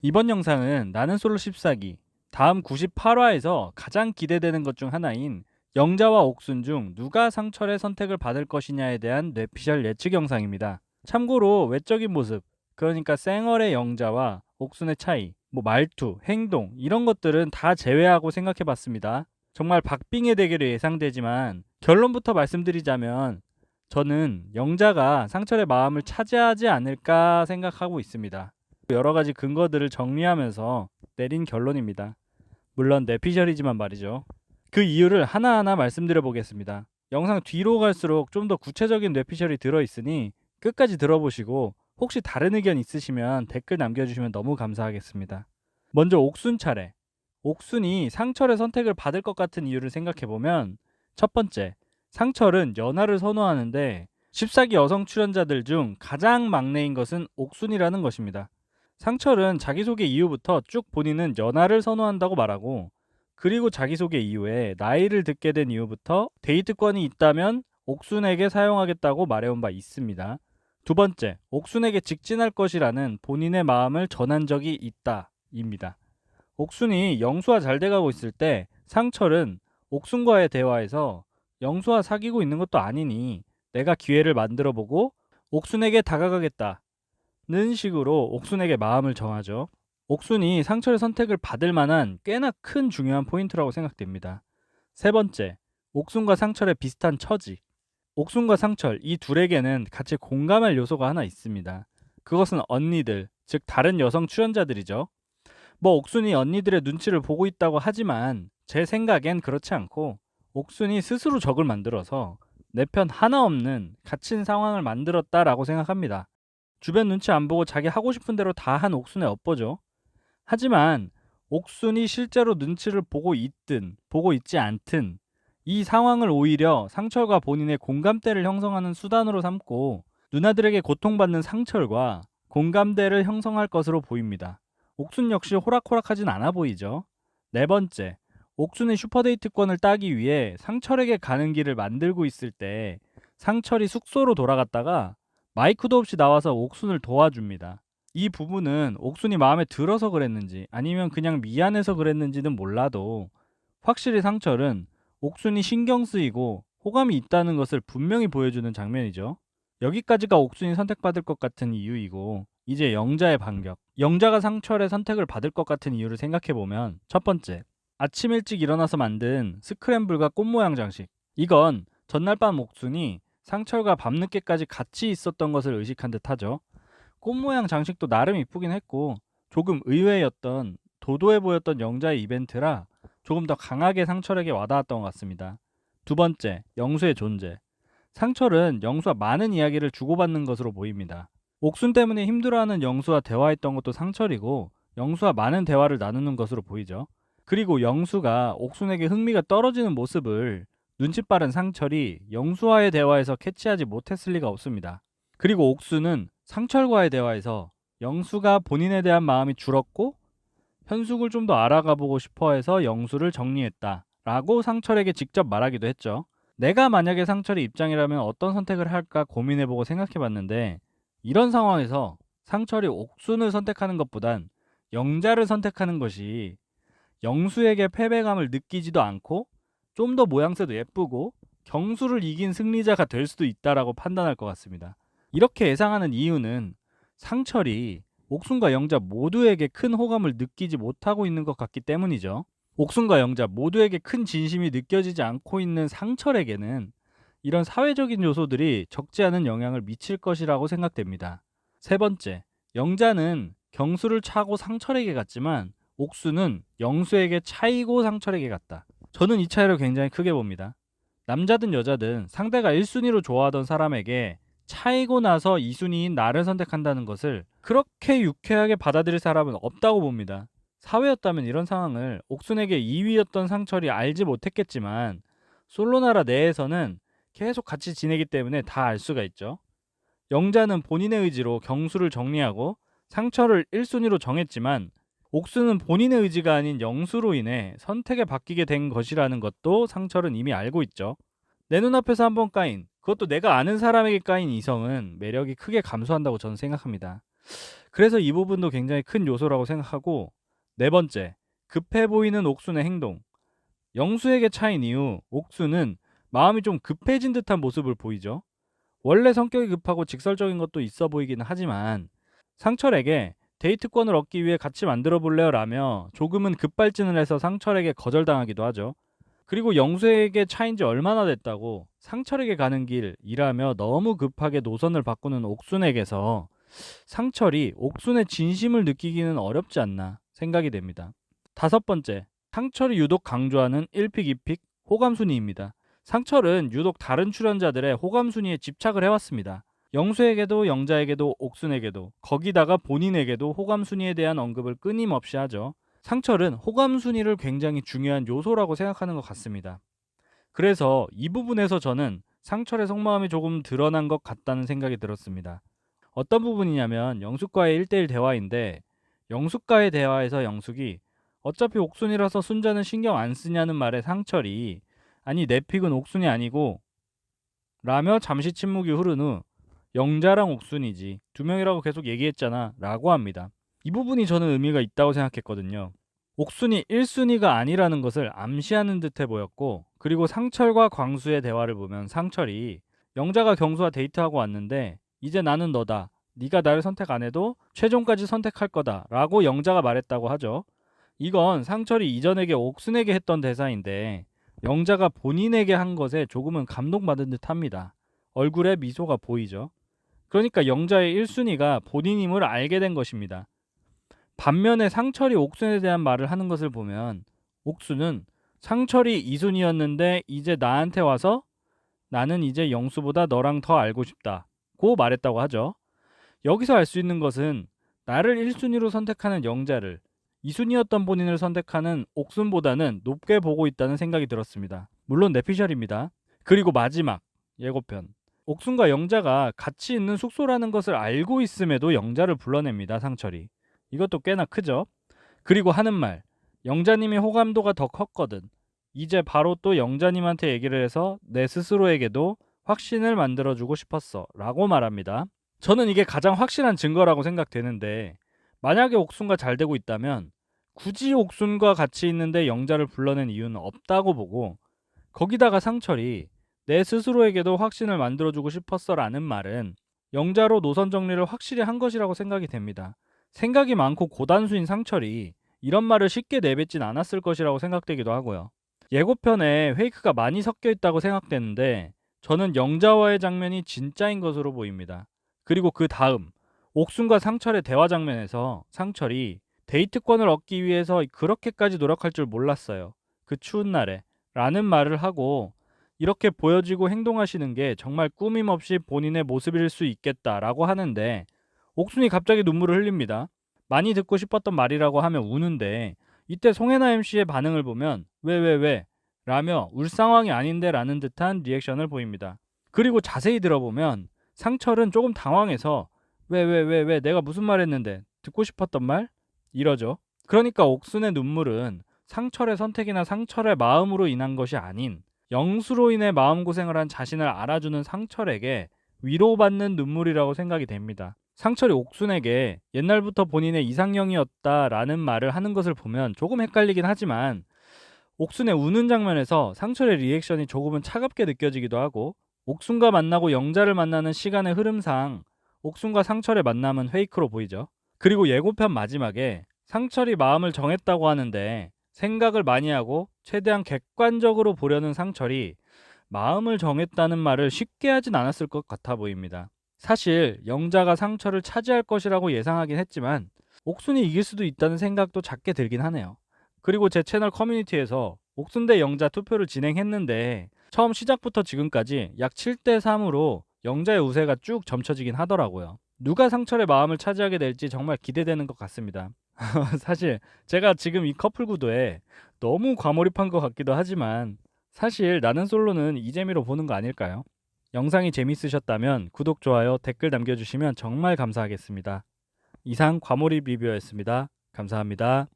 이번 영상은 나는 솔로 14기 다음 98화에서 가장 기대되는 것 중 하나인 영자와 옥순 중 누가 상철의 선택을 받을 것이냐에 대한 뇌피셜 예측 영상입니다. 참고로 외적인 모습, 그러니까 쌩얼의 영자와 옥순의 차이, 말투, 행동 이런 것들은 다 제외하고 생각해 봤습니다. 정말 박빙의 대결이 예상되지만 결론부터 말씀드리자면 저는 영자가 상철의 마음을 차지하지 않을까 생각하고 있습니다. 여러 가지 근거들을 정리하면서 내린 결론입니다. 물론 내피셜이지만 말이죠. 그 이유를 하나하나 말씀드려 보겠습니다. 영상 뒤로 갈수록 좀 더 구체적인 뇌피셜이 들어있으니 끝까지 들어보시고 혹시 다른 의견 있으시면 댓글 남겨주시면 너무 감사하겠습니다. 먼저 옥순 차례. 옥순이 상철의 선택을 받을 것 같은 이유를 생각해보면 첫 번째, 상철은 연하를 선호하는데 14기 여성 출연자들 중 가장 막내인 것은 옥순이라는 것입니다. 상철은 자기소개 이후부터 쭉 본인은 연하를 선호한다고 말하고, 그리고 자기소개 이후에 나이를 듣게 된 이후부터 데이트권이 있다면 옥순에게 사용하겠다고 말해온 바 있습니다. 두 번째, 옥순에게 직진할 것이라는 본인의 마음을 전한 적이 있다 입니다. 옥순이 영수와 잘 돼가고 있을 때 상철은 옥순과의 대화에서 영수와 사귀고 있는 것도 아니니 내가 기회를 만들어보고 옥순에게 다가가겠다 는 식으로 옥순에게 마음을 정하죠. 옥순이 상철의 선택을 받을 만한 꽤나 큰 중요한 포인트라고 생각됩니다. 세 번째, 옥순과 상철의 비슷한 처지. 옥순과 상철 이 둘에게는 같이 공감할 요소가 하나 있습니다. 그것은 언니들, 즉 다른 여성 출연자들이죠. 옥순이 언니들의 눈치를 보고 있다고 하지만 제 생각엔 그렇지 않고 옥순이 스스로 적을 만들어서 내 편 하나 없는 갇힌 상황을 만들었다라고 생각합니다. 주변 눈치 안 보고 자기 하고 싶은 대로 다 한 옥순의 엇보죠. 하지만 옥순이 실제로 눈치를 보고 있든 보고 있지 않든 이 상황을 오히려 상철과 본인의 공감대를 형성하는 수단으로 삼고 누나들에게 고통받는 상철과 공감대를 형성할 것으로 보입니다. 옥순 역시 호락호락하진 않아 보이죠. 네 번째, 옥순의 슈퍼데이트권을 따기 위해 상철에게 가는 길을 만들고 있을 때 상철이 숙소로 돌아갔다가 마이크도 없이 나와서 옥순을 도와줍니다. 이 부분은 옥순이 마음에 들어서 그랬는지 아니면 그냥 미안해서 그랬는지는 몰라도 확실히 상철은 옥순이 신경 쓰이고 호감이 있다는 것을 분명히 보여주는 장면이죠. 여기까지가 옥순이 선택받을 것 같은 이유이고, 이제 영자의 반격. 영자가 상철의 선택을 받을 것 같은 이유를 생각해보면 첫 번째, 아침 일찍 일어나서 만든 스크램블과 꽃 모양 장식. 이건 전날 밤 옥순이 상철과 밤늦게까지 같이 있었던 것을 의식한 듯하죠. 꽃 모양 장식도 나름 이쁘긴 했고 조금 의외였던 도도해 보였던 영자의 이벤트라 조금 더 강하게 상철에게 와닿았던 것 같습니다. 두 번째, 영수의 존재. 상철은 영수와 많은 이야기를 주고받는 것으로 보입니다. 옥순 때문에 힘들어하는 영수와 대화했던 것도 상철이고 영수와 많은 대화를 나누는 것으로 보이죠. 그리고 영수가 옥순에게 흥미가 떨어지는 모습을 눈치 빠른 상철이 영수와의 대화에서 캐치하지 못했을 리가 없습니다. 그리고 옥수는 상철과의 대화에서 영수가 본인에 대한 마음이 줄었고 현숙을 좀 더 알아가 보고 싶어 해서 영수를 정리했다 라고 상철에게 직접 말하기도 했죠. 내가 만약에 상철의 입장이라면 어떤 선택을 할까 고민해보고 생각해봤는데, 이런 상황에서 상철이 옥순을 선택하는 것보단 영자를 선택하는 것이 영수에게 패배감을 느끼지도 않고 좀 더 모양새도 예쁘고 경수를 이긴 승리자가 될 수도 있다라고 판단할 것 같습니다. 이렇게 예상하는 이유는 상철이 옥순과 영자 모두에게 큰 호감을 느끼지 못하고 있는 것 같기 때문이죠. 옥순과 영자 모두에게 큰 진심이 느껴지지 않고 있는 상철에게는 이런 사회적인 요소들이 적지 않은 영향을 미칠 것이라고 생각됩니다. 세 번째, 영자는 경수를 차고 상철에게 갔지만 옥수는 영수에게 차이고 상철에게 갔다. 저는 이 차이를 굉장히 크게 봅니다. 남자든 여자든 상대가 1순위로 좋아하던 사람에게 차이고 나서 2순위인 나를 선택한다는 것을 그렇게 유쾌하게 받아들일 사람은 없다고 봅니다. 사회였다면 이런 상황을 옥순에게 2위였던 상철이 알지 못했겠지만 솔로나라 내에서는 계속 같이 지내기 때문에 다 알 수가 있죠. 영자는 본인의 의지로 경수를 정리하고 상철을 1순위로 정했지만 옥수는 본인의 의지가 아닌 영수로 인해 선택에 바뀌게 된 것이라는 것도 상철은 이미 알고 있죠. 내 눈앞에서 한번 까인, 그것도 내가 아는 사람에게 까인 이성은 매력이 크게 감소한다고 저는 생각합니다. 그래서 이 부분도 굉장히 큰 요소라고 생각하고, 네 번째, 급해 보이는 옥순의 행동. 영수에게 차인 이후 옥순은 마음이 좀 급해진 듯한 모습을 보이죠. 원래 성격이 급하고 직설적인 것도 있어 보이기는 하지만 상철에게 데이트권을 얻기 위해 같이 만들어 볼래요? 라며 조금은 급발진을 해서 상철에게 거절당하기도 하죠. 그리고 영수에게 차인 지 얼마나 됐다고 상철에게 가는 길이라며 너무 급하게 노선을 바꾸는 옥순에게서 상철이 옥순의 진심을 느끼기는 어렵지 않나 생각이 됩니다. 다섯 번째, 상철이 유독 강조하는 1픽, 2픽 호감 순위입니다. 상철은 유독 다른 출연자들의 호감 순위에 집착을 해왔습니다. 영수에게도 영자에게도 옥순에게도 거기다가 본인에게도 호감 순위에 대한 언급을 끊임없이 하죠. 상철은 호감 순위를 굉장히 중요한 요소라고 생각하는 것 같습니다. 그래서 이 부분에서 저는 상철의 속마음이 조금 드러난 것 같다는 생각이 들었습니다. 어떤 부분이냐면 영숙과의 1대1 대화인데, 영숙과의 대화에서 영숙이 어차피 옥순이라서 순자는 신경 안 쓰냐는 말에 상철이 아니 내 픽은 옥순이 아니고 라며 잠시 침묵이 흐른 후 영자랑 옥순이지 두 명이라고 계속 얘기했잖아 라고 합니다. 이 부분이 저는 의미가 있다고 생각했거든요. 옥순이 1순위가 아니라는 것을 암시하는 듯해 보였고, 그리고 상철과 광수의 대화를 보면 상철이 영자가 경수와 데이트하고 왔는데 이제 나는 너다. 네가 나를 선택 안 해도 최종까지 선택할 거다 라고 영자가 말했다고 하죠. 이건 상철이 이전에게 옥순에게 했던 대사인데 영자가 본인에게 한 것에 조금은 감동받은 듯 합니다. 얼굴에 미소가 보이죠. 그러니까 영자의 1순위가 본인임을 알게 된 것입니다. 반면에 상철이 옥순에 대한 말을 하는 것을 보면 옥순은 상철이 2순위였는데 이제 나한테 와서 나는 이제 영수보다 너랑 더 알고 싶다고 말했다고 하죠. 여기서 알 수 있는 것은 나를 1순위로 선택하는 영자를 2순위였던 본인을 선택하는 옥순보다는 높게 보고 있다는 생각이 들었습니다. 물론 내피셜입니다. 그리고 마지막 예고편. 옥순과 영자가 같이 있는 숙소라는 것을 알고 있음에도 영자를 불러냅니다. 상철이. 이것도 꽤나 크죠. 그리고 하는 말. 영자님의 호감도가 더 컸거든. 이제 바로 또 영자님한테 얘기를 해서 내 스스로에게도 확신을 만들어주고 싶었어 라고 말합니다. 저는 이게 가장 확실한 증거라고 생각되는데, 만약에 옥순과 잘 되고 있다면 굳이 옥순과 같이 있는데 영자를 불러낸 이유는 없다고 보고, 거기다가 상철이 내 스스로에게도 확신을 만들어주고 싶었어 라는 말은 영자로 노선 정리를 확실히 한 것이라고 생각이 됩니다. 생각이 많고 고단수인 상철이 이런 말을 쉽게 내뱉진 않았을 것이라고 생각되기도 하고요. 예고편에 페이크가 많이 섞여 있다고 생각되는데 저는 영자와의 장면이 진짜인 것으로 보입니다. 그리고 그 다음 옥순과 상철의 대화 장면에서 상철이 데이트권을 얻기 위해서 그렇게까지 노력할 줄 몰랐어요. 그 추운 날에 라는 말을 하고 이렇게 보여지고 행동하시는 게 정말 꾸밈없이 본인의 모습일 수 있겠다라고 하는데 옥순이 갑자기 눈물을 흘립니다. 많이 듣고 싶었던 말이라고 하며 우는데 이때 송혜나 MC의 반응을 보면 왜 라며 울 상황이 아닌데 라는 듯한 리액션을 보입니다. 그리고 자세히 들어보면 상철은 조금 당황해서 왜 내가 무슨 말 했는데 듣고 싶었던 말? 이러죠. 그러니까 옥순의 눈물은 상철의 선택이나 상철의 마음으로 인한 것이 아닌 영수로 인해 마음고생을 한 자신을 알아주는 상철에게 위로받는 눈물이라고 생각이 됩니다. 상철이 옥순에게 옛날부터 본인의 이상형이었다라는 말을 하는 것을 보면 조금 헷갈리긴 하지만 옥순의 우는 장면에서 상철의 리액션이 조금은 차갑게 느껴지기도 하고, 옥순과 만나고 영자를 만나는 시간의 흐름상 옥순과 상철의 만남은 페이크로 보이죠. 그리고 예고편 마지막에 상철이 마음을 정했다고 하는데 생각을 많이 하고 최대한 객관적으로 보려는 상철이 마음을 정했다는 말을 쉽게 하진 않았을 것 같아 보입니다. 사실 영자가 상철을 차지할 것이라고 예상하긴 했지만 옥순이 이길 수도 있다는 생각도 작게 들긴 하네요. 그리고 제 채널 커뮤니티에서 옥순 대 영자 투표를 진행했는데 처음 시작부터 지금까지 약 7대3으로 영자의 우세가 쭉 점쳐지긴 하더라고요. 누가 상철의 마음을 차지하게 될지 정말 기대되는 것 같습니다. 사실 제가 지금 이 커플 구도에 너무 과몰입한 것 같기도 하지만 사실 나는 솔로는 이 재미로 보는 거 아닐까요? 영상이 재밌으셨다면 구독, 좋아요, 댓글 남겨주시면 정말 감사하겠습니다. 이상 과몰입 리뷰였습니다. 감사합니다.